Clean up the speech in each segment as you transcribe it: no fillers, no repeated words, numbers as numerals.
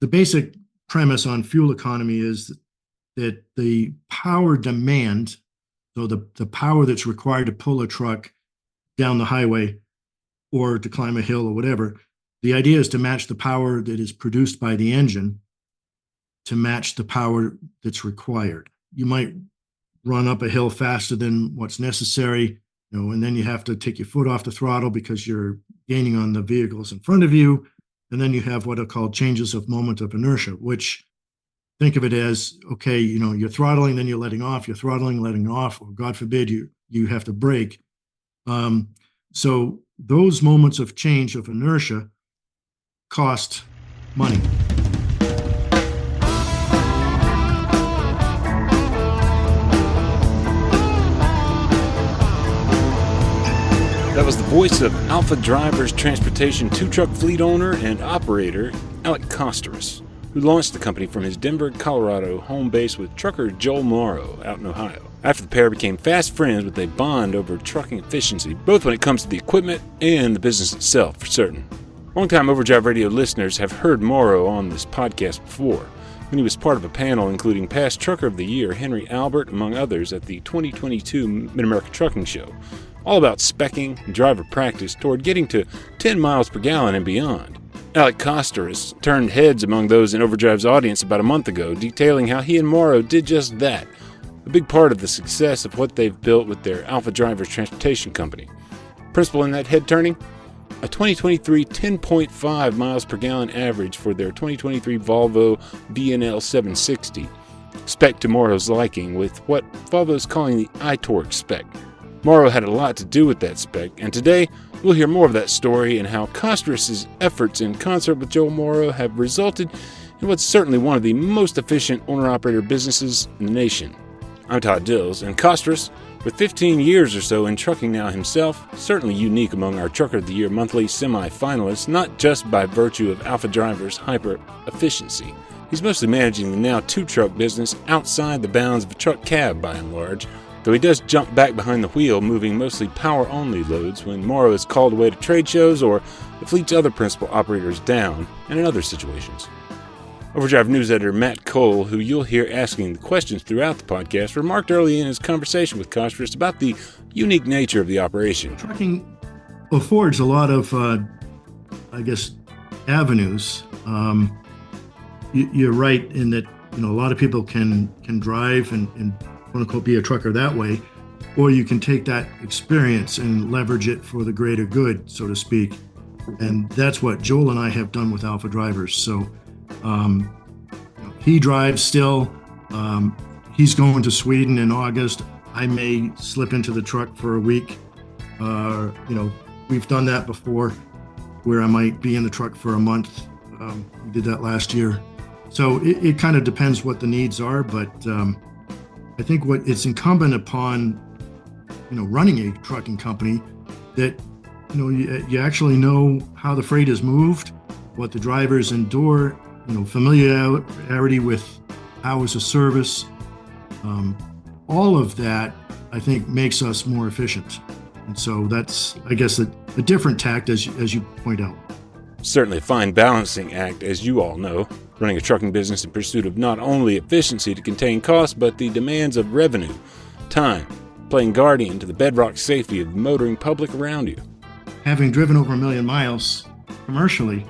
the basic premise on fuel economy is that the power demand, so the power that's required to pull a truck down the highway or to climb a hill or whatever, the idea is to match the power that is produced by the engine to match the power that's required. You might run up a hill faster than what's necessary, and then you have to take your foot off the throttle because you're gaining on the vehicles in front of you. And then you have what are called changes of moment of inertia, which think of it as, okay, you're throttling, then you're letting off, you're throttling, letting off, or God forbid you have to brake. So those moments of change of inertia cost money. That was the voice of Alpha Drivers Transportation two-truck fleet owner and operator Alec Costerus, who launched the company from his Denver, Colorado home base with trucker Joel Morrow out in Ohio. After the pair became fast friends with a bond over trucking efficiency, both when it comes to the equipment and the business itself, for certain. Longtime Overdrive Radio listeners have heard Morrow on this podcast before, when he was part of a panel including past Trucker of the Year Henry Albert, among others, at the 2022 Mid-America Trucking Show, all about spec'ing and driver practice toward getting to 10 miles per gallon and beyond. Alec Costerus turned heads among those in Overdrive's audience about a month ago, detailing how he and Morrow did just that, a big part of the success of what they've built with their Alpha Drivers Transportation Company. Principal in that head turning? A 2023 10.5 miles per gallon average for their 2023 Volvo VNL760, spec to Morrow's liking with what Volvo's calling the iTorque spec. Morrow had a lot to do with that spec, and today we'll hear more of that story and how Costerus' efforts in concert with Joel Morrow have resulted in what's certainly one of the most efficient owner-operator businesses in the nation. I'm Todd Dills, and Costerus, with 15 years or so in trucking now himself, certainly unique among our Trucker of the Year monthly semi-finalists, not just by virtue of Alpha Driver's hyper-efficiency. He's mostly managing the now two-truck business outside the bounds of a truck cab by and large, though he does jump back behind the wheel, moving mostly power-only loads when Morrow is called away to trade shows or the fleet's other principal operators down, and in other situations. Overdrive news editor Matt Cole, who you'll hear asking the questions throughout the podcast, remarked early in his conversation with Costerus about the unique nature of the operation. Trucking affords a lot of, avenues. You're right in that, a lot of people can drive and quote-unquote be a trucker that way, or you can take that experience and leverage it for the greater good, so to speak. And that's what Joel and I have done with Alpha Drivers. So he drives still. He's going to Sweden in August. I may slip into the truck for a week. We've done that before where I might be in the truck for a month. We did that last year. So it kind of depends what the needs are, but I think what it's incumbent upon, running a trucking company that, you actually know how the freight is moved, what the drivers endure, familiarity with hours of service. All of that, I think, makes us more efficient. And so that's, I guess, a different tact, as you point out. Certainly a fine balancing act, as you all know, running a trucking business in pursuit of not only efficiency to contain costs, but the demands of revenue, time, playing guardian to the bedrock safety of the motoring public around you. Having driven over 1 million miles commercially,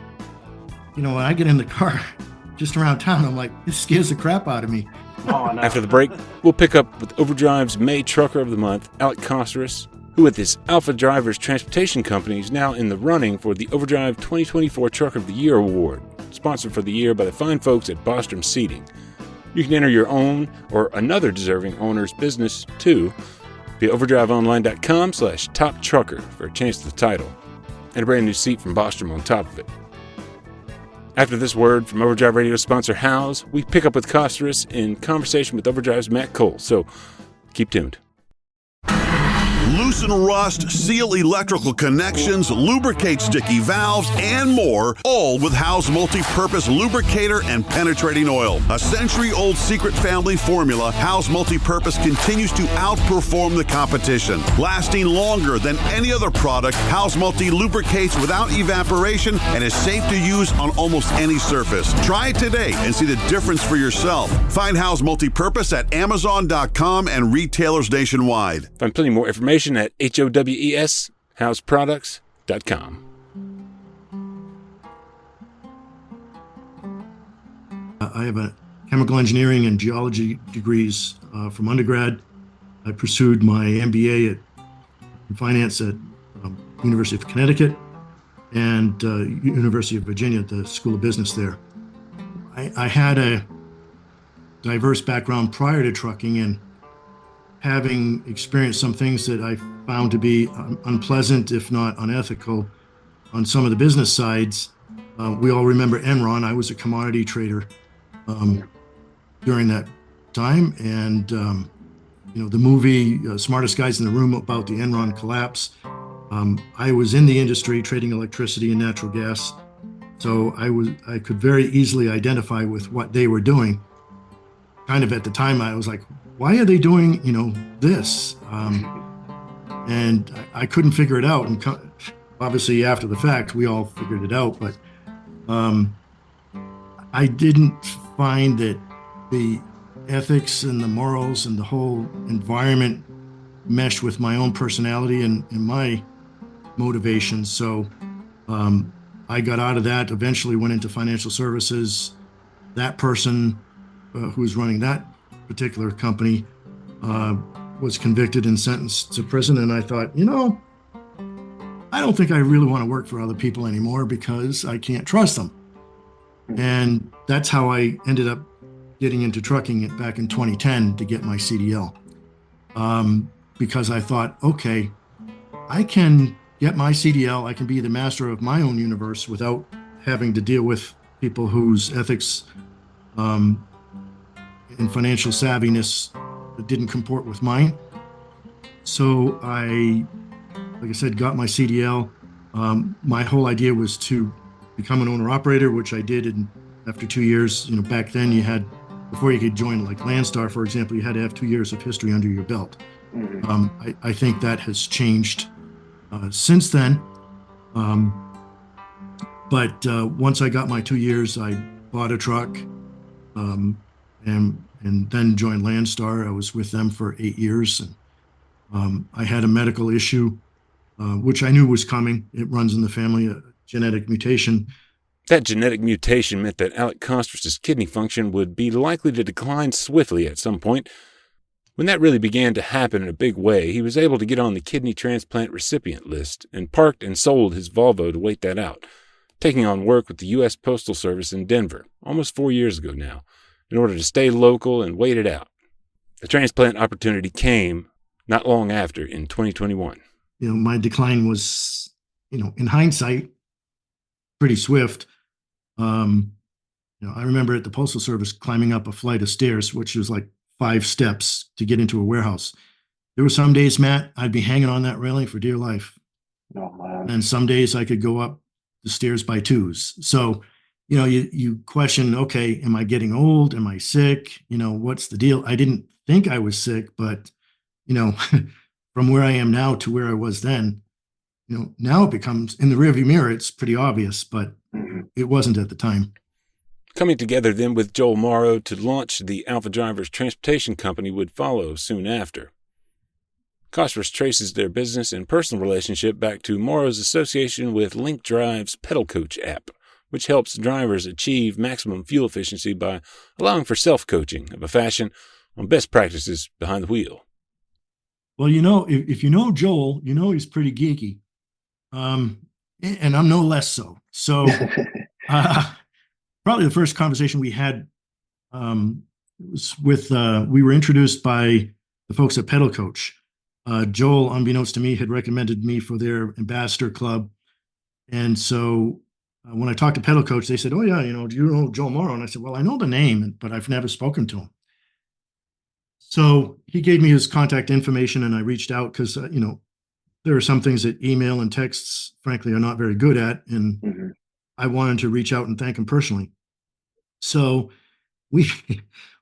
when I get in the car just around town, I'm like, this scares the crap out of me. Oh, no. After the break, we'll pick up with Overdrive's May Trucker of the Month, Alec Costerus, who with his Alpha Drivers Transportation Company is now in the running for the Overdrive 2024 Trucker of the Year Award, sponsored for the year by the fine folks at Bostrom Seating. You can enter your own or another deserving owner's business, too, via overdriveonline.com/toptrucker for a chance to the title, and a brand new seat from Bostrom on top of it. After this word from Overdrive Radio sponsor Howes, we pick up with Costerus in conversation with Overdrive's Matt Cole, so keep tuned. loosen rust, seal electrical connections, lubricate sticky valves, and more, all with Howe's multi-purpose lubricator and penetrating oil. A century-old secret family formula, Howe's multi-purpose continues to outperform the competition. Lasting longer than any other product, Howe's multi lubricates without evaporation and is safe to use on almost any surface. Try it today and see the difference for yourself. Find Howe's multi-purpose at Amazon.com and retailers nationwide. Find plenty more information at HOWES, houseproducts.com. I have a chemical engineering and geology degrees from undergrad. I pursued my MBA in finance at University of Connecticut and University of Virginia at the School of Business there. I had a diverse background prior to trucking, and having experienced some things that I found to be unpleasant, if not unethical, on some of the business sides. We all remember Enron. I was a commodity trader during that time, and the movie Smartest Guys in the Room about the Enron collapse. I was in the industry trading electricity and natural gas, so I could very easily identify with what they were doing. Kind of at the time, I was like, why are they doing, this? And I couldn't figure it out. And obviously, after the fact, we all figured it out. But I didn't find that the ethics and the morals and the whole environment meshed with my own personality and my motivations. So I got out of that, eventually went into financial services. That person who was running that particular company was convicted and sentenced to prison. And I thought, I don't think I really want to work for other people anymore because I can't trust them. And that's how I ended up getting into trucking back in 2010 to get my CDL. Because I thought, okay, I can get my CDL, I can be the master of my own universe without having to deal with people whose ethics and financial savviness didn't comport with mine. So like I said, got my CDL. My whole idea was to become an owner-operator, which I did. And after 2 years, back then before you could join like Landstar, for example, you had to have 2 years of history under your belt. Mm-hmm. I think that has changed since then. But once I got my 2 years, I bought a truck and then joined Landstar. I was with them for 8 years. And I had a medical issue, which I knew was coming. It runs in the family, a genetic mutation. That genetic mutation meant that Alec Costerus' kidney function would be likely to decline swiftly at some point. When that really began to happen in a big way, he was able to get on the kidney transplant recipient list and parked and sold his Volvo to wait that out, taking on work with the U.S. Postal Service in Denver, almost 4 years ago now, in order to stay local and wait it out. The transplant opportunity came not long after, in 2021. My decline was, in hindsight, pretty swift. I remember at the Postal Service climbing up a flight of stairs, which was like 5 steps to get into a warehouse. There were some days, Matt, I'd be hanging on that railing for dear life. Oh, man. And some days I could go up the stairs by 2s. So, you question, okay, am I getting old? Am I sick? What's the deal? I didn't think I was sick, but, from where I am now to where I was then, now it becomes in the rearview mirror. It's pretty obvious, but it wasn't at the time. Coming together then with Joel Morrow to launch the Alpha Drivers Transportation Company would follow soon after. Costerus traces their business and personal relationship back to Morrow's association with Link Drive's Pedal Coach app, which helps drivers achieve maximum fuel efficiency by allowing for self-coaching of a fashion on best practices behind the wheel. Well, if you know Joel, he's pretty geeky. And I'm no less so. So probably the first conversation we had was with, we were introduced by the folks at Pedal Coach. Joel, unbeknownst to me, had recommended me for their ambassador club. And so when I talked to Pedal Coach, they said, oh, yeah, do you know Joel Morrow? And I said, well, I know the name, but I've never spoken to him. So he gave me his contact information, and I reached out because, there are some things that email and texts, frankly, are not very good at. And Mhm. I wanted to reach out and thank him personally. So we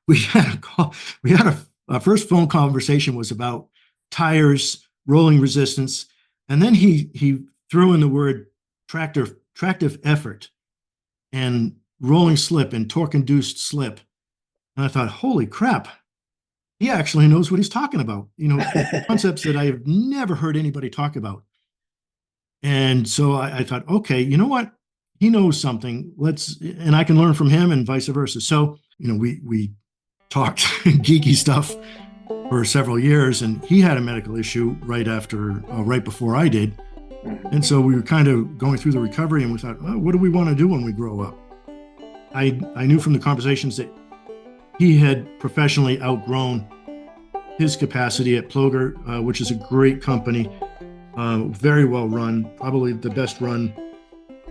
we had a call. We had a first phone conversation was about tires, rolling resistance, and then he threw in the word tractive effort and rolling slip and torque induced slip. And I thought, holy crap, he actually knows what he's talking about. Concepts that I have never heard anybody talk about. And so I thought, okay, you know what? He knows something. And I can learn from him and vice versa. So, we talked geeky stuff for several years, and he had a medical issue right before I did. And so we were kind of going through the recovery, and we thought, well, what do we want to do when we grow up? I knew from the conversations that he had professionally outgrown his capacity at Ploger, which is a great company, very well run, probably the best run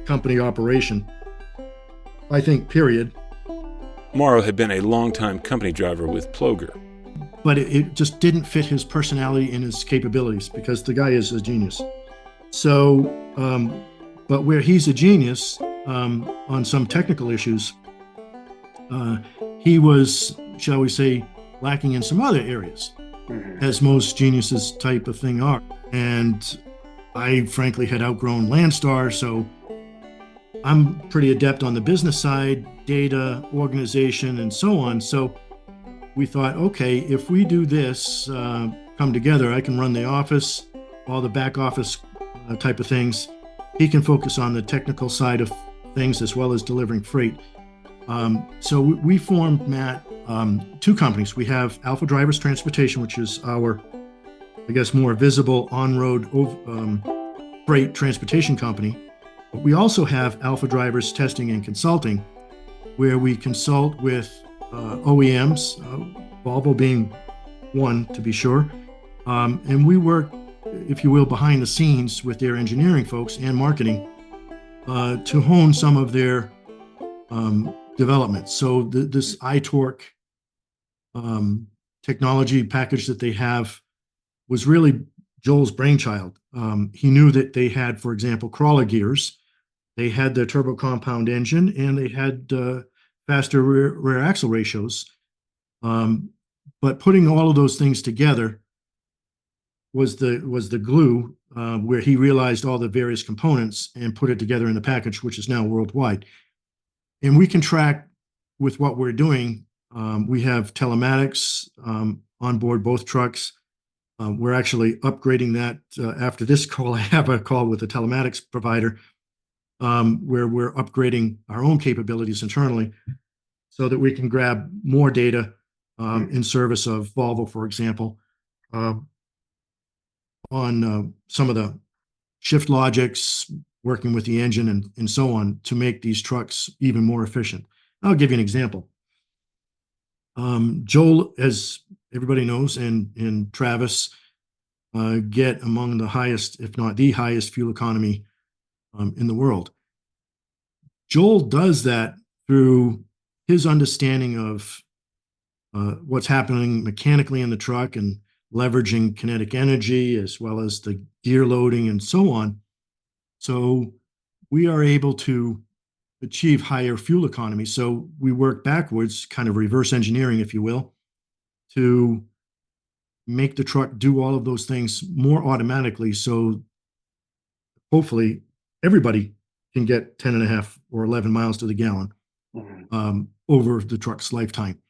company operation, I think, period. Morrow had been a longtime company driver with Ploger. But it just didn't fit his personality and his capabilities, because the guy is a genius. So, but where he's a genius on some technical issues, he was, shall we say, lacking in some other areas, as most geniuses type of thing are. And I frankly had outgrown Landstar, so I'm pretty adept on the business side, data, organization, and so on. So we thought, okay, if we do this, come together, I can run the office, all the back office type of things. He can focus on the technical side of things as well as delivering freight. So we formed, Matt, two companies. We have Alpha Drivers Transportation, which is our, I guess, more visible on-road freight transportation company. But we also have Alpha Drivers Testing and Consulting, where we consult with OEMs, Volvo being one to be sure. And we work, if you will, behind the scenes with their engineering folks and marketing to hone some of their developments. So this iTorque technology package that they have was really Joel's brainchild. He knew that they had, for example, crawler gears. They had the turbo compound engine, and they had faster rear axle ratios. But putting all of those things together was the glue where he realized all the various components and put it together in the package, which is now worldwide. And we can track with what we're doing. We have telematics on board both trucks. We're actually upgrading that after this call. I have a call with a telematics provider where we're upgrading our own capabilities internally so that we can grab more data in service of Volvo, for example, on some of the shift logics, working with the engine and so on to make these trucks even more efficient. I'll give you an example. Joel, as everybody knows, and Travis get among the highest, if not the highest, fuel economy in the world. Joel does that through his understanding of what's happening mechanically in the truck and leveraging kinetic energy as well as the gear loading and so on. So we are able to achieve higher fuel economy. So we work backwards, kind of reverse engineering, if you will, to make the truck do all of those things more automatically. So hopefully everybody can get 10.5 or 11 miles to the gallon over the truck's lifetime.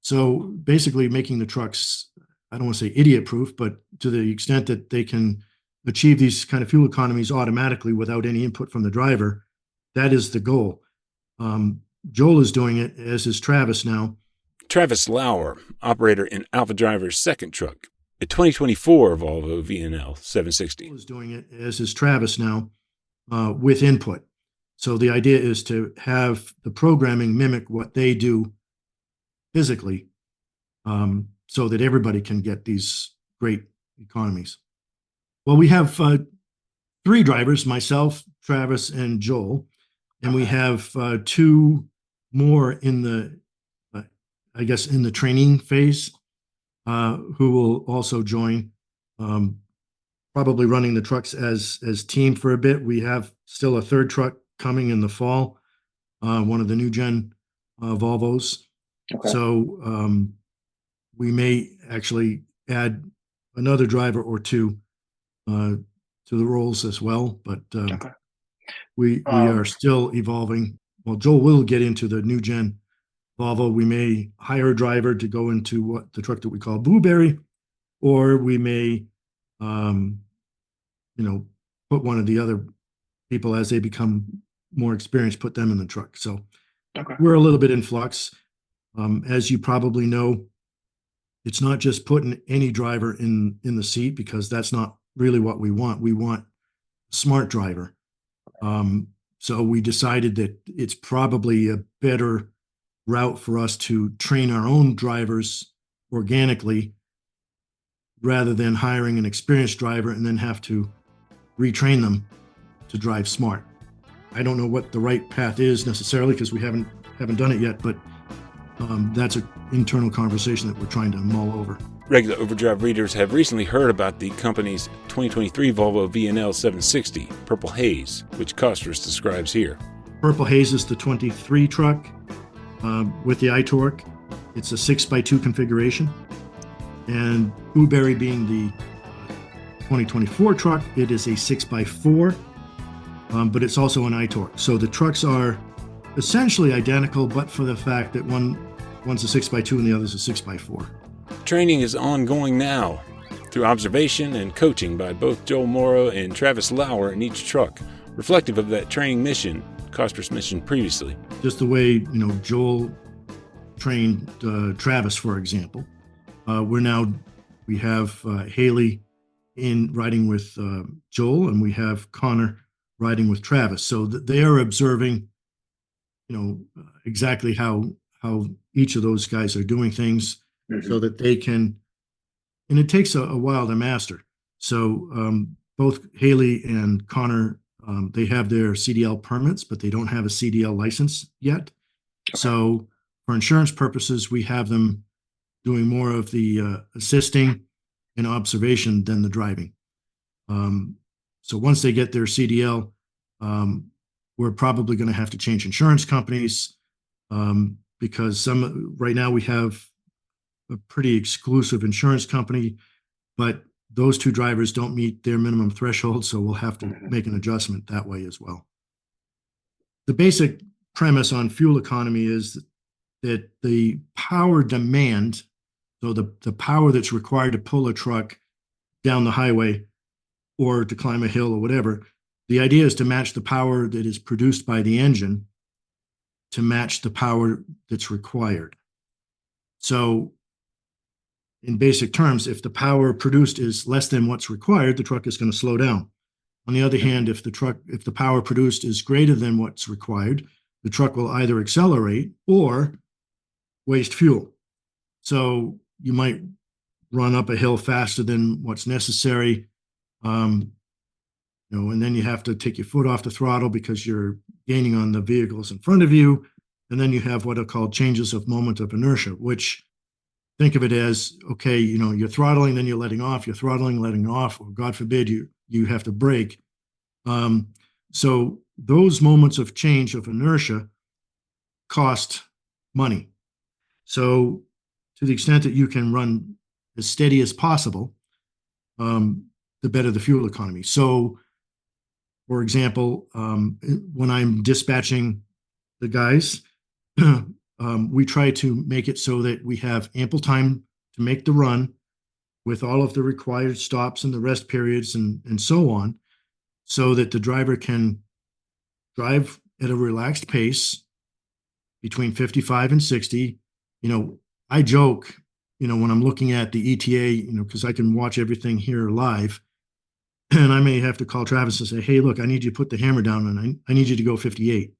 So basically making the trucks, I don't want to say idiot proof, but to the extent that they can achieve these kind of fuel economies automatically without any input from the driver, that is the goal. Joel is doing it, as is Travis now. Travis Lauer, operator in Alpha Driver's second truck, a 2024 Volvo VNL760. Joel is doing it, as is Travis now, with input. So the idea is to have the programming mimic what they do physically, so that everybody can get these great economies. Well, we have 3 drivers, myself, Travis, and Joel, and we have 2 more in the, I guess, in the training phase, who will also join. probably running the trucks as team for a bit. We have still a third truck coming in the fall, one of the new gen Volvos. Okay. So we may actually add another driver or two to the roles as well. But Okay. we are still evolving. Well, Joel will get into the new gen Volvo. We may hire a driver to go into what the truck that we call Blueberry, or we may, put one of the other people as they become more experienced, put them in the truck. So Okay. we're a little bit in flux. As you probably know, it's not just putting any driver in the seat, because that's not really what we want. We want a smart driver. So we decided that it's probably a better route for us to train our own drivers organically rather than hiring an experienced driver and then have to retrain them to drive smart. I don't know what the right path is necessarily, because we haven't done it yet, but that's an internal conversation that we're trying to mull over. Regular Overdrive readers have recently heard about the company's 2023 Volvo VNL760 Purple Haze, which Costerus describes here. Purple Haze is the 23 truck with the iTorque. It's a 6x2 configuration. And Blueberry being the 2024 truck, it is a 6x4, but it's also an iTorque. So the trucks are essentially identical, but for the fact that one's a 6x2 and the other's a 6x4. Training is ongoing now through observation and coaching by both Joel Morrow and Travis Lauer in each truck, reflective of that training mission Costerus mentioned previously. Just the way, Joel trained Travis, for example. We have Haley in riding with Joel, and we have Connor riding with Travis. So they are observing, exactly how each of those guys are doing things, so that they can, and it takes a while to master. So both Haley and Connor, they have their CDL permits, but they don't have a CDL license yet. Okay. So for insurance purposes, we have them doing more of the assisting and observation than the driving. So once they get their CDL, we're probably going to have to change insurance companies, because right now we have a pretty exclusive insurance company, but those two drivers don't meet their minimum threshold, so we'll have to make an adjustment that way as well. The basic premise on fuel economy is that the power demand, so the power that's required to pull a truck down the highway or to climb a hill or whatever, the idea is to match the power that is produced by the engine to match the power that's required. So in basic terms, if the power produced is less than what's required, the truck is going to slow down. On the other hand, if the power produced is greater than what's required, the truck will either accelerate or waste fuel. So you might run up a hill faster than what's necessary, and then you have to take your foot off the throttle because you're gaining on the vehicles in front of you. And then you have what are called changes of moment of inertia, which, think of it as, okay, you're throttling, then you're letting off, you're throttling, letting off, or God forbid you have to brake. So those moments of change of inertia cost money. So to the extent that you can run as steady as possible, the better the fuel economy. So, for example, when I'm dispatching the guys, we try to make it so that we have ample time to make the run with all of the required stops and the rest periods and so on, so that the driver can drive at a relaxed pace between 55 and 60. I joke, when I'm looking at the ETA, because I can watch everything here live, and I may have to call Travis and say, hey, look, I need you to put the hammer down and I need you to go 58.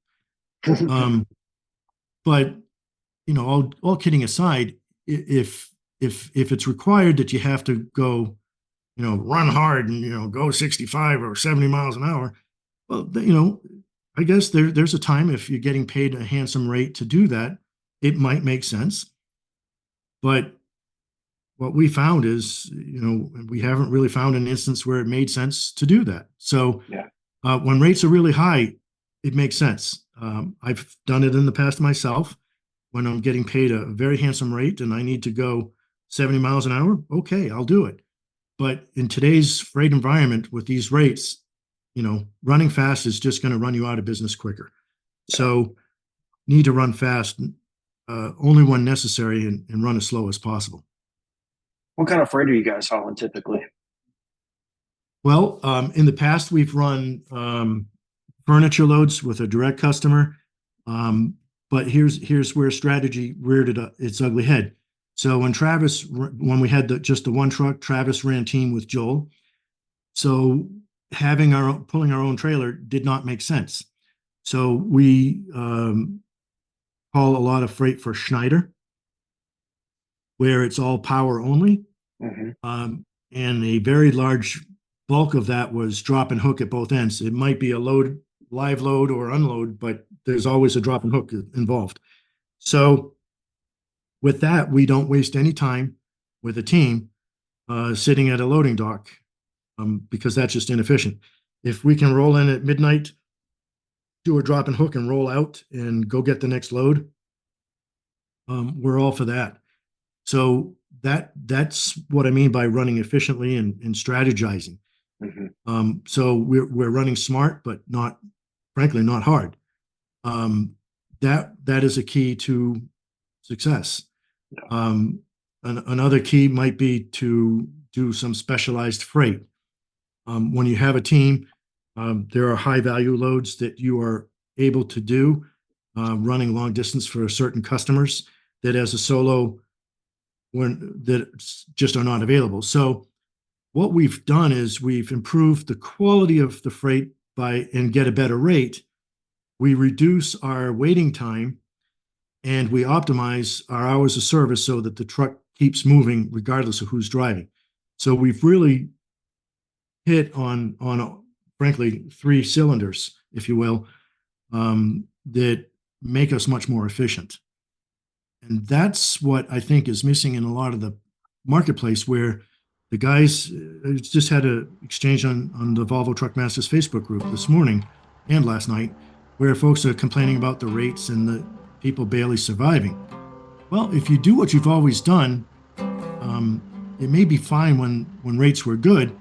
But all kidding aside, if it's required that you have to go, run hard and go 65 or 70 miles an hour, well, I guess there's a time, if you're getting paid a handsome rate to do that, it might make sense. But what we found is, we haven't really found an instance where it made sense to do that. So Yeah. when rates are really high, it makes sense. I've done it in the past myself when I'm getting paid a very handsome rate and I need to go 70 miles an hour. Okay, I'll do it. But in today's freight environment with these rates, running fast is just going to run you out of business quicker. So need to run fast only when necessary and run as slow as possible. What kind of freight are you guys hauling typically? Well, in the past, we've run furniture loads with a direct customer. But here's where strategy reared its ugly head. So when we had just the one truck, Travis ran team with Joel. So pulling our own trailer did not make sense. So we haul a lot of freight for Schneider, where it's all power only. Mm-hmm. And a very large bulk of that was drop and hook at both ends. It might be a live load or unload, but there's always a drop and hook involved. So with that, we don't waste any time with a team sitting at a loading dock because that's just inefficient. If we can roll in at midnight, do a drop and hook and roll out and go get the next load, we're all for that. So that's what I mean by running efficiently and strategizing. Mm-hmm. So we're running smart, but frankly, not hard. That is a key to success. Yeah. Another key might be to do some specialized freight. When you have a team, there are high value loads that you are able to do running long distance for certain customers that as a solo that just are not available. So what we've done is we've improved the quality of the freight and get a better rate. We reduce our waiting time and we optimize our hours of service so that the truck keeps moving regardless of who's driving. So we've really hit on frankly, 3 cylinders, if you will, that make us much more efficient. And that's what I think is missing in a lot of the marketplace, where the guys just had an exchange on the Volvo Truck Masters Facebook group this morning and last night, where folks are complaining about the rates and the people barely surviving. Well, if you do what you've always done, it may be fine when rates were good,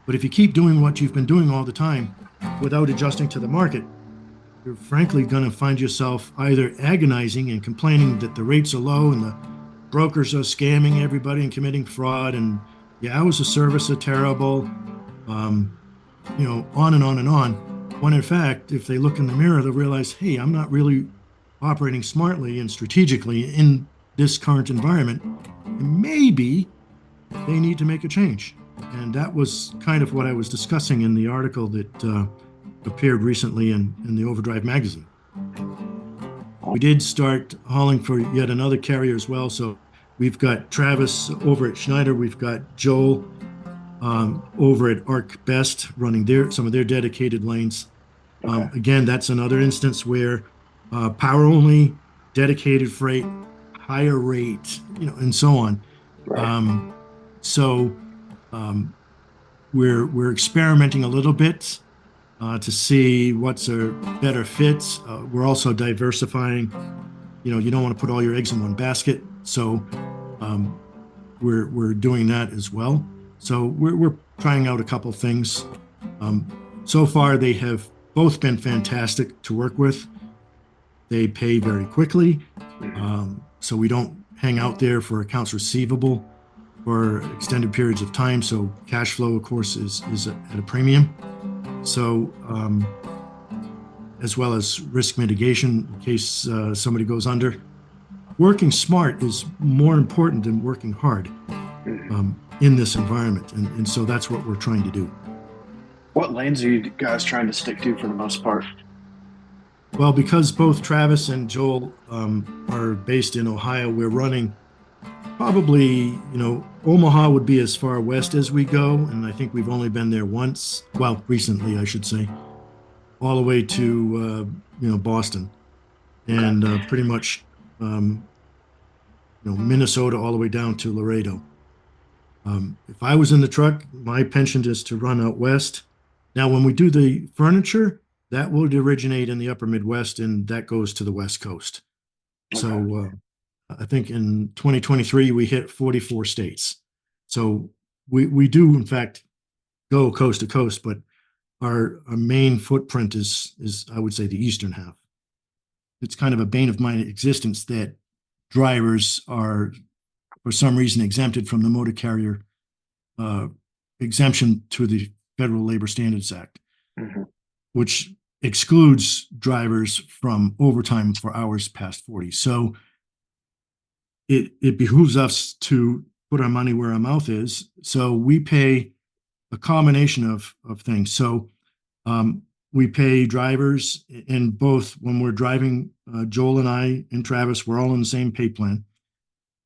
but if you keep doing what you've been doing all the time without adjusting to the market, you're frankly going to find yourself either agonizing and complaining that the rates are low and the brokers are scamming everybody and committing fraud and the hours of service are terrible, on and on and on. When in fact, if they look in the mirror, they'll realize, hey, I'm not really operating smartly and strategically in this current environment. And maybe they need to make a change. And that was kind of what I was discussing in the article that appeared recently in the Overdrive magazine. We did start hauling for yet another carrier as well. So we've got Travis over at Schneider. We've got Joel over at Arc Best running some of their dedicated lanes. Okay. Again, that's another instance where power only, dedicated freight, higher rate, and so on. Right. We're experimenting a little bit to see what's a better fit. We're also diversifying. You don't want to put all your eggs in one basket, so we're doing that as well. So we're trying out a couple things. So far, they have both been fantastic to work with. They pay very quickly, so we don't hang out there for accounts receivable for extended periods of time. So cash flow, of course, is at a premium. So as well as risk mitigation in case somebody goes under. Working smart is more important than working hard in this environment. And so that's what we're trying to do. What lanes are you guys trying to stick to for the most part? Well, because both Travis and Joel are based in Ohio, we're running probably, Omaha would be as far west as we go. And I think we've only been there once. Well, recently, I should say, all the way to, Boston and pretty much, Minnesota all the way down to Laredo. If I was in the truck, my penchant is to run out west. Now, when we do the furniture, that would originate in the upper Midwest and that goes to the West Coast. Okay. So I think in 2023, we hit 44 states. So we do, in fact, go coast to coast, but our main footprint is, I would say, the eastern half. It's kind of a bane of my existence that drivers are, for some reason, exempted from the motor carrier exemption to the Federal Labor Standards Act, Mhm. which excludes drivers from overtime for hours past 40. So it behooves us to put our money where our mouth is. So we pay a combination of things. So we pay drivers in both when we're driving, Joel and I and Travis, we're all in the same pay plan,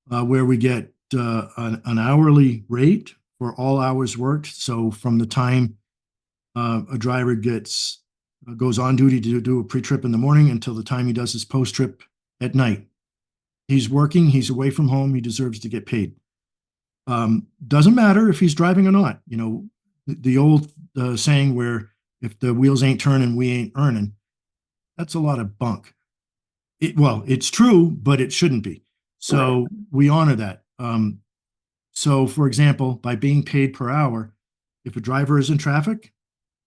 where we get an hourly rate for all hours worked. So from the time a driver goes on duty to do a pre-trip in the morning until the time he does his post-trip at night. He's working, he's away from home, he deserves to get paid. Doesn't matter if he's driving or not. You know, the old saying where if the wheels ain't turning, we ain't earning. That's a lot of bunk. It's true, but it shouldn't be. So we honor that. So for example, by being paid per hour, if a driver is in traffic,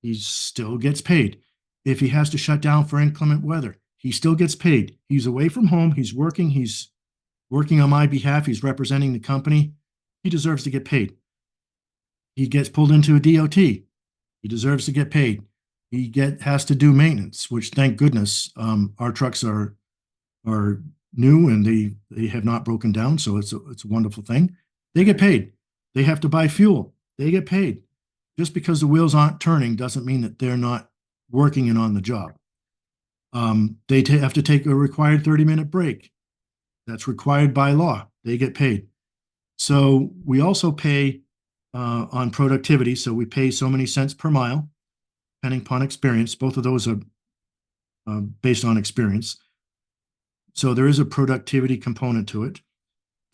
he still gets paid. If he has to shut down for inclement weather, he still gets paid. He's away from home, he's working on my behalf, he's representing the company. He deserves to get paid. He gets pulled into a DOT. He deserves to get paid. He has to do maintenance, which thank goodness our trucks are new and they have not broken down, so it's a wonderful thing. They get paid. They have to buy fuel. They get paid. Just because the wheels aren't turning doesn't mean that they're not working and on the job. They have to take a required 30-minute break. That's required by law. They get paid. So we also pay on productivity. So we pay so many cents per mile, depending upon experience. Both of those are based on experience. So there is a productivity component to it.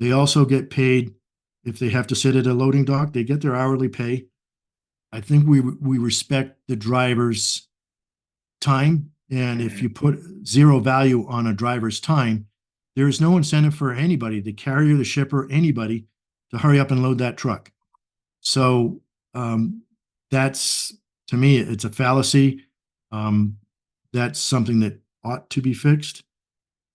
They also get paid if they have to sit at a loading dock. They get their hourly pay. I think we respect the driver's time. And if you put zero value on a driver's time, there is no incentive for anybody, the carrier, the shipper, anybody, to hurry up and load that truck. So that's, to me, it's a fallacy. That's something that ought to be fixed.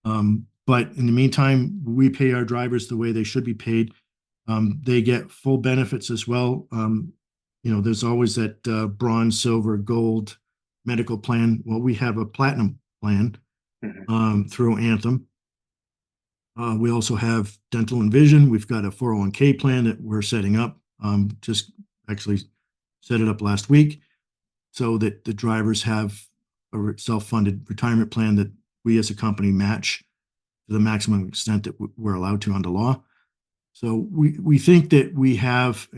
But in the meantime, we pay our drivers the way they should be paid. They get full benefits as well. You know, there's always that bronze, silver, gold medical plan. Well, we have a platinum plan through Anthem. We also have dental and vision. We've got a 401k plan that we're setting up. Just actually set it up last week so that the drivers have a self-funded retirement plan that we as a company match to the maximum extent that we're allowed to under law. So we think that we have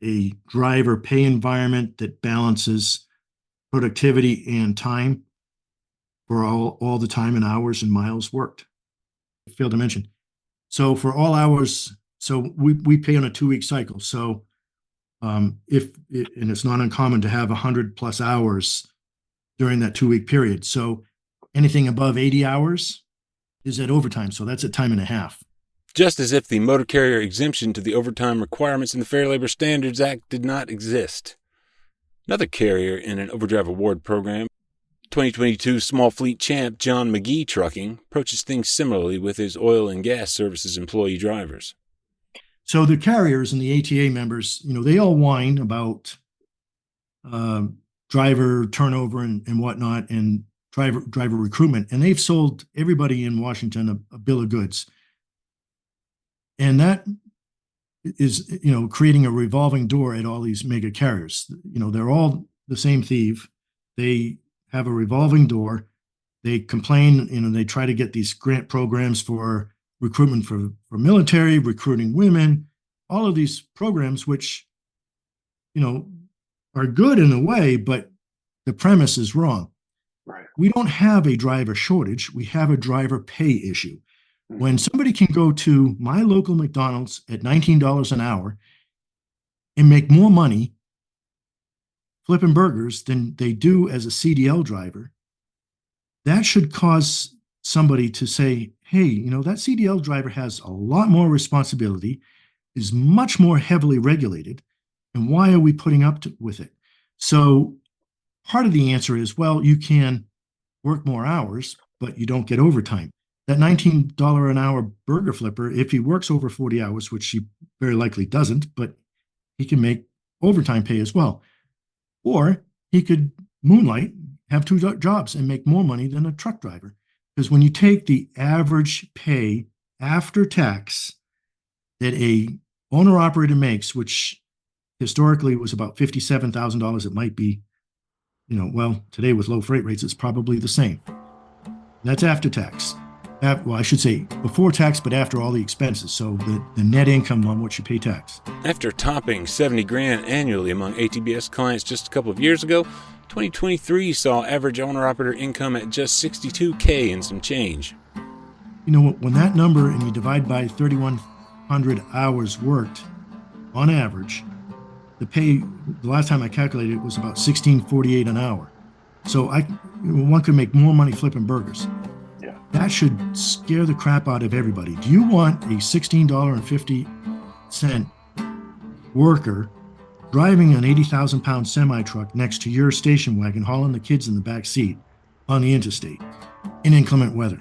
a driver pay environment that balances productivity and time for all the time and hours and miles worked. I failed to mention. So for all hours, so we pay on a 2-week cycle. So and it's not uncommon to have 100+ hours during that 2-week period. So anything above 80 hours is at overtime. So that's at time and a half. Just as if the motor carrier exemption to the overtime requirements in the Fair Labor Standards Act did not exist. Another carrier in an Overdrive award program, 2022 small fleet champ John McGee Trucking, approaches things similarly with his oil and gas services employee drivers. So the carriers and the ATA members, you know, they all whine about driver turnover and whatnot and driver recruitment. And they've sold everybody in Washington a bill of goods. And that is, you know, creating a revolving door at all these mega carriers. You know, they're all the same thief. They have a revolving door. They complain, you know, they try to get these grant programs for recruitment for military, recruiting women, all of these programs, which, you know, are good in a way, but the premise is wrong. Right. We don't have a driver shortage. We have a driver pay issue. When somebody can go to my local McDonald's at $19 an hour and make more money flipping burgers than they do as a CDL driver, that should cause somebody to say, hey, you know, that CDL driver has a lot more responsibility, is much more heavily regulated, and why are we putting up with it? So part of the answer is, well, you can work more hours, but you don't get overtime. That $19 an hour burger flipper, if he works over 40 hours, which he very likely doesn't, but he can make overtime pay as well. Or he could moonlight, have two jobs, and make more money than a truck driver. Because when you take the average pay after tax that a owner operator makes, which historically was about $57,000, it might be, you know, well, today with low freight rates, it's probably the same. That's after tax. Well, I should say before tax, but after all the expenses. So the net income on what you pay tax. After topping 70 grand annually among ATBS clients just a couple of years ago, 2023 saw average owner-operator income at just $62K and some change. You know, when that number and you divide by 3,100 hours worked on average, the pay, the last time I calculated it, was about $16.48 an hour. So one could make more money flipping burgers. Yeah. That should scare the crap out of everybody. Do you want a $16.50 worker driving an 80,000-pound semi-truck next to your station wagon, hauling the kids in the back seat on the interstate in inclement weather?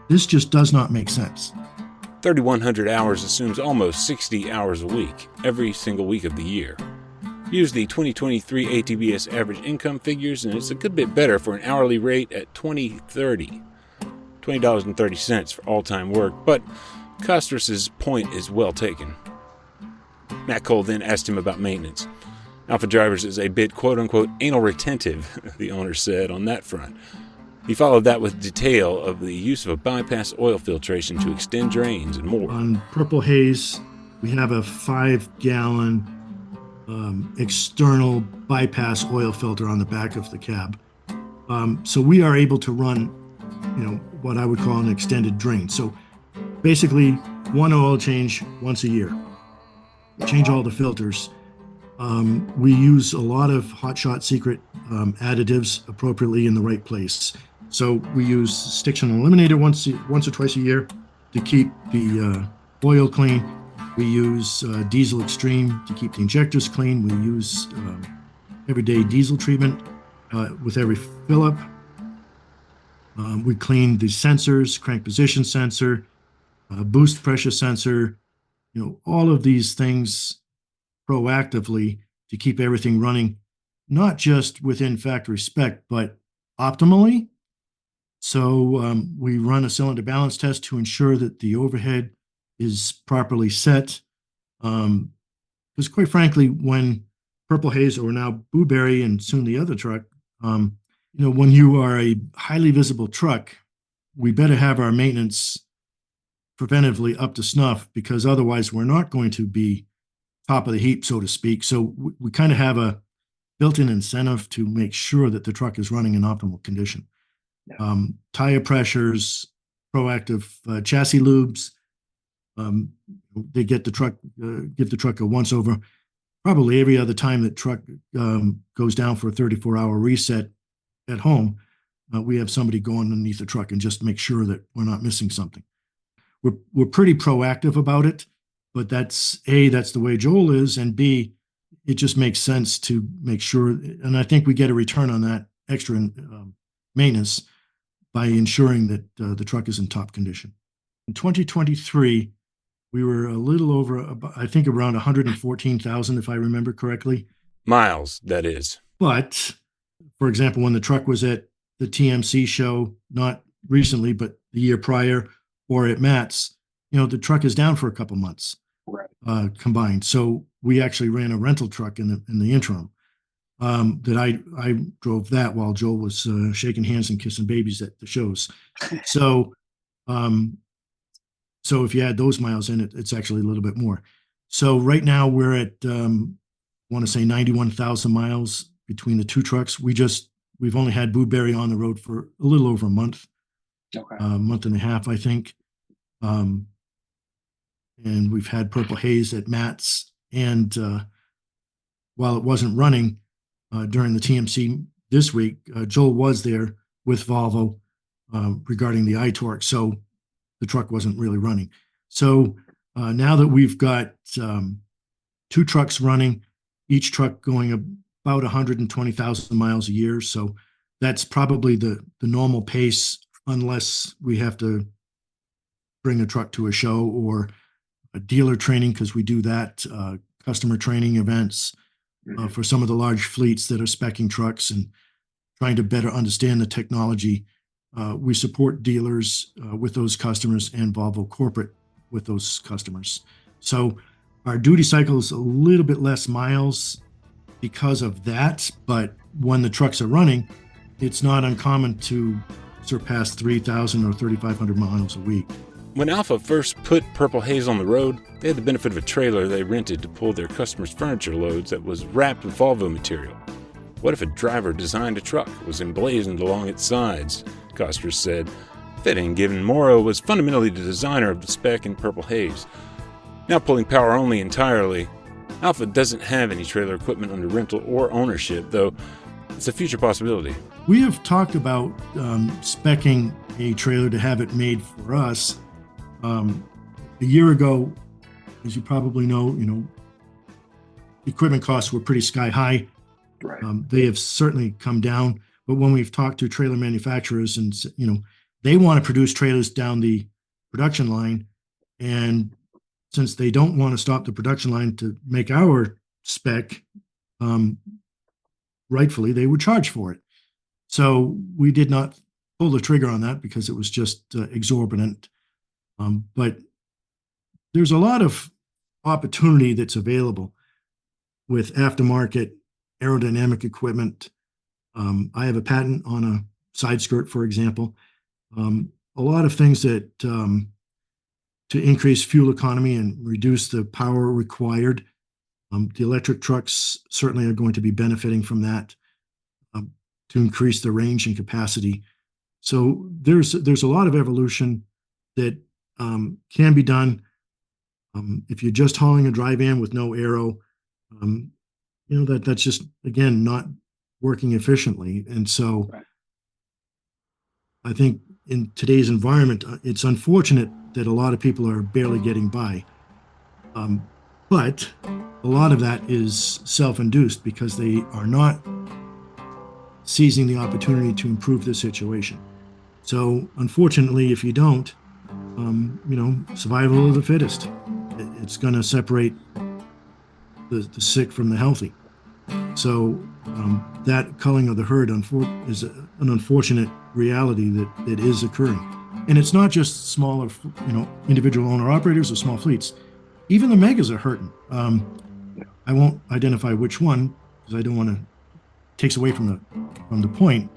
This just does not make sense. 3,100 hours assumes almost 60 hours a week, every single week of the year. Use the 2023 ATBS average income figures, and it's a good bit better for an hourly rate at $20.30 for all-time work, but Costerus's point is well taken. Matt Cole then asked him about maintenance. Alpha Drivers is a bit quote-unquote anal retentive, the owner said on that front. He followed that with detail of the use of a bypass oil filtration to extend drains and more. On Purple Haze, we have a 5-gallon external bypass oil filter on the back of the cab. So we are able to run, you know, what I would call an extended drain. So basically one oil change once a year. Change all the filters. We use a lot of Hot Shot Secret additives appropriately in the right place. So we use Stiction Eliminator once or twice a year to keep the oil clean. We use Diesel Extreme to keep the injectors clean. We use everyday diesel treatment with every fill-up. We clean the sensors, crank position sensor, boost pressure sensor, you know, all of these things proactively to keep everything running, not just within factory spec, but optimally. So we run a cylinder balance test to ensure that the overhead is properly set. Because quite frankly, when Purple Haze, or now Blueberry and soon the other truck, you know, when you are a highly visible truck, we better have our maintenance preventively up to snuff, because otherwise we're not going to be top of the heap, so to speak. So we kind of have a built-in incentive to make sure that the truck is running in optimal condition. Yeah. Tire pressures, proactive chassis lubes. They get the truck, give the truck a once over. Probably every other time that truck goes down for a 34-hour reset at home, we have somebody go underneath the truck and just make sure that we're not missing something. We're pretty proactive about it, but that's the way Joel is, and B, it just makes sense to make sure, and I think we get a return on that extra maintenance by ensuring that the truck is in top condition. In 2023, we were a little over, I think around 114,000, if I remember correctly. Miles, that is. But, for example, when the truck was at the TMC show, not recently, but the year prior, or at Matt's, you know, the truck is down for a couple months, Right. Combined. So we actually ran a rental truck in the interim. That I drove that while Joel was shaking hands and kissing babies at the shows. So if you add those miles in, it's actually a little bit more. So right now we're at, I want to say 91,000 miles between the two trucks. We've only had Blueberry on the road for a little over a month, Okay. month and a half, I think. And we've had Purple Haze at Matt's and while it wasn't running during the TMC this week, Joel was there with Volvo regarding the iTorque. So the truck wasn't really running. So now that we've got 2 trucks running, each truck going about 120,000 miles a year. So that's probably the normal pace, unless we have to bring a truck to a show or a dealer training, because we do that, customer training events for some of the large fleets that are speccing trucks and trying to better understand the technology. We support dealers with those customers and Volvo corporate with those customers. So our duty cycle is a little bit less miles because of that, but when the trucks are running, it's not uncommon to surpass 3,000 or 3,500 miles a week. When Alpha first put Purple Haze on the road, they had the benefit of a trailer they rented to pull their customers' furniture loads that was wrapped with Volvo material. What if a driver designed a truck that was emblazoned along its sides? Costerus said, fitting, given Morrow was fundamentally the designer of the spec in Purple Haze. Now pulling power only entirely, Alpha doesn't have any trailer equipment under rental or ownership, though it's a future possibility. We have talked about speccing a trailer to have it made for us. A year ago, as you probably know, equipment costs were pretty sky high. Right. They have certainly come down, but when we've talked to trailer manufacturers and, they want to produce trailers down the production line, and since they don't want to stop the production line to make our spec, rightfully, they would charge for it. So we did not pull the trigger on that because it was just exorbitant. But there's a lot of opportunity that's available with aftermarket aerodynamic equipment. I have a patent on a side skirt, for example. A lot of things that to increase fuel economy and reduce the power required. The electric trucks certainly are going to be benefiting from that to increase the range and capacity. So there's a lot of evolution that can be done. If you're just hauling a dry van with no aero, that's just, again, not working efficiently. And so Right. I think in today's environment, it's unfortunate that a lot of people are barely getting by. But a lot of that is self-induced because they are not seizing the opportunity to improve the situation. So unfortunately, if you don't, survival of the fittest. It's going to separate the sick from the healthy. So that culling of the herd is an unfortunate reality that is occurring. And it's not just smaller, individual owner-operators or small fleets. Even the megas are hurting. I won't identify which one because I don't want to takes away from the point.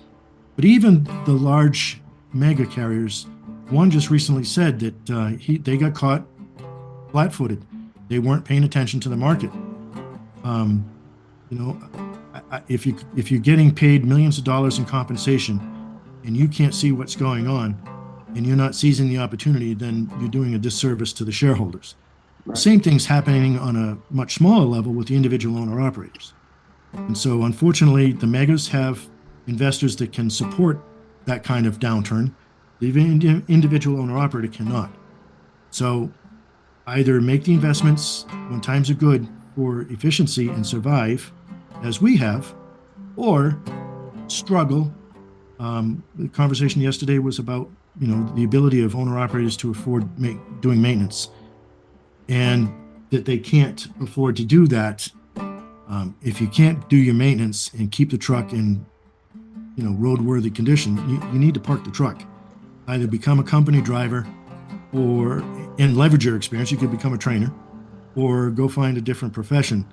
But even the large mega carriers, one just recently said that they got caught flat-footed. They weren't paying attention to the market. If you're getting paid millions of dollars in compensation and you can't see what's going on and you're not seizing the opportunity, then you're doing a disservice to the shareholders. Right. Same thing's happening on a much smaller level with the individual owner operators. And so unfortunately, the megas have investors that can support that kind of downturn. The individual owner operator cannot. So either make the investments when times are good for efficiency and survive, as we have, or struggle. The conversation yesterday was about, the ability of owner operators to afford doing maintenance, and that they can't afford to do that. If you can't do your maintenance and keep the truck in, roadworthy condition, you need to park the truck. Either become a company driver and leverage your experience. You could become a trainer, or go find a different profession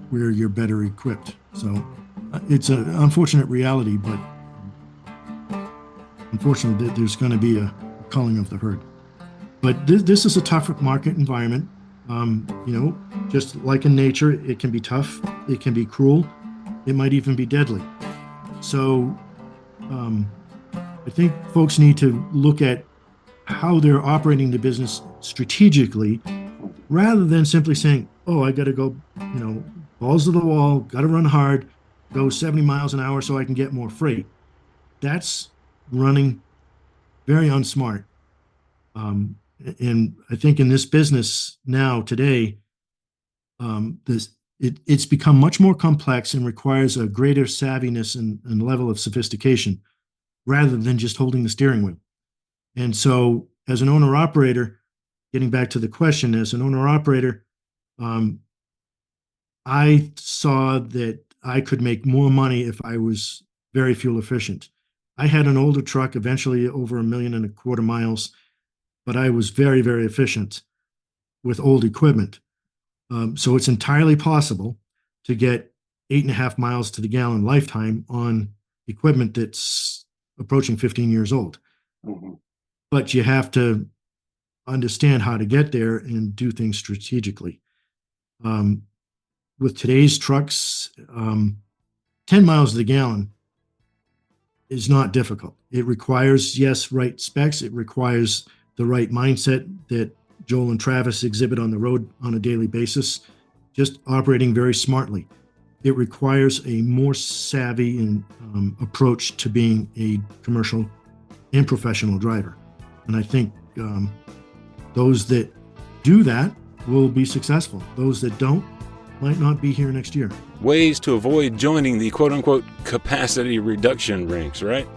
where you're better equipped. So it's an unfortunate reality, but unfortunately there's going to be a culling of the herd. But this is a tough market environment. Just like in nature, it can be tough, it can be cruel, it might even be deadly. So I think folks need to look at how they're operating the business strategically, rather than simply saying, oh, I got to go, balls to the wall, got to run hard, go 70 miles an hour so I can get more freight. That's running very unsmart. And I think in this business now today, it's become much more complex and requires a greater savviness and level of sophistication rather than just holding the steering wheel. And so as an owner operator, getting back to the question, as an owner operator, I saw that I could make more money if I was very fuel efficient. I had an older truck, eventually over 1.25 million miles, but I was very, very efficient with old equipment. So it's entirely possible to get 8.5 miles to the gallon lifetime on equipment that's approaching 15 years old. Mm-hmm. But you have to understand how to get there and do things strategically. With today's trucks, 10 miles to the gallon is not difficult. It requires, yes, right specs. It requires the right mindset that Joel and Travis exhibit on the road on a daily basis, just operating very smartly. It requires a more savvy and approach to being a commercial and professional driver. And I think those that do that will be successful. Those that don't might not be here next year. Ways to avoid joining the quote-unquote capacity reduction ranks, right?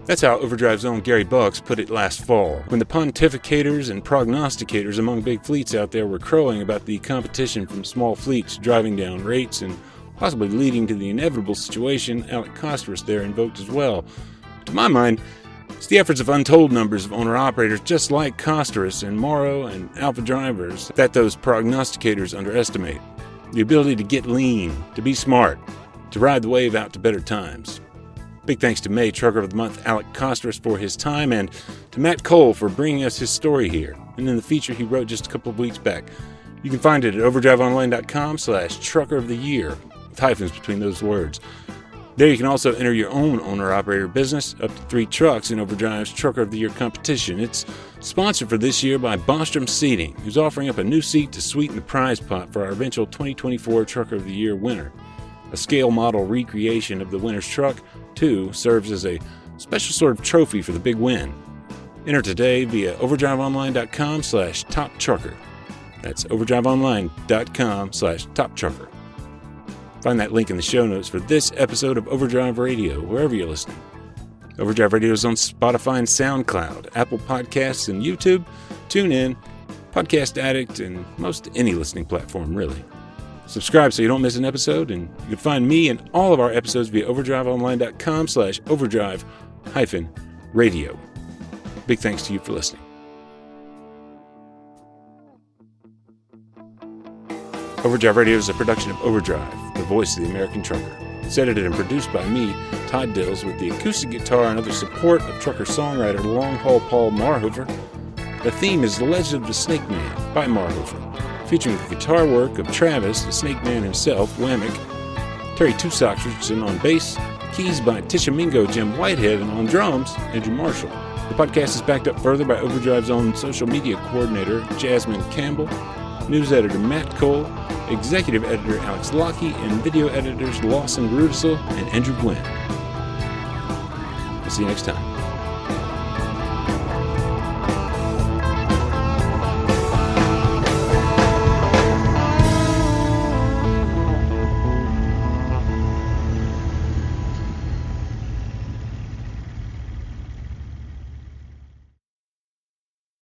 That's how Overdrive's own Gary Bucks put it last fall, when the pontificators and prognosticators among big fleets out there were crowing about the competition from small fleets driving down rates and possibly leading to the inevitable situation Alec Costerus there invoked as well. To my mind, it's the efforts of untold numbers of owner-operators just like Costerus and Morrow and Alpha drivers that those prognosticators underestimate. The ability to get lean, to be smart, to ride the wave out to better times. Big thanks to May Trucker of the Month Alec Costerus for his time, and to Matt Cole for bringing us his story here and in the feature he wrote just a couple of weeks back. You can find it at overdriveonline.com/trucker of the year, with hyphens between those words. There you can also enter your own owner-operator business, up to 3 trucks in Overdrive's Trucker of the Year competition. It's sponsored for this year by Bostrom Seating, who's offering up a new seat to sweeten the prize pot for our eventual 2024 Trucker of the Year winner. A scale model recreation of the winner's truck, too, serves as a special sort of trophy for the big win. Enter today via overdriveonline.com/toptrucker. That's overdriveonline.com/toptrucker. Find that link in the show notes for this episode of Overdrive Radio, wherever you're listening. Overdrive Radio is on Spotify and SoundCloud, Apple Podcasts and YouTube, TuneIn, Podcast Addict, and most any listening platform, really. Subscribe so you don't miss an episode, and you can find me and all of our episodes via overdriveonline.com/overdrive-radio. Big thanks to you for listening. Overdrive Radio is a production of Overdrive, the voice of the American trucker. It's edited and produced by me, Todd Dills, with the acoustic guitar and other support of trucker songwriter Long Haul Paul Marhoefer. The theme is The Legend of the Snake Man by Marhoefer, featuring the guitar work of Travis, the Snake Man himself, Whammick, Terry Tusox Richardson on bass, keys by Tishomingo Jim Whitehead, and on drums, Andrew Marshall. The podcast is backed up further by Overdrive's own social media coordinator, Jasmine Campbell, news editor Matt Cole, executive editor Alex Lockey, and video editors Lawson Rudisell and Andrew Gwynn. We'll see you next time.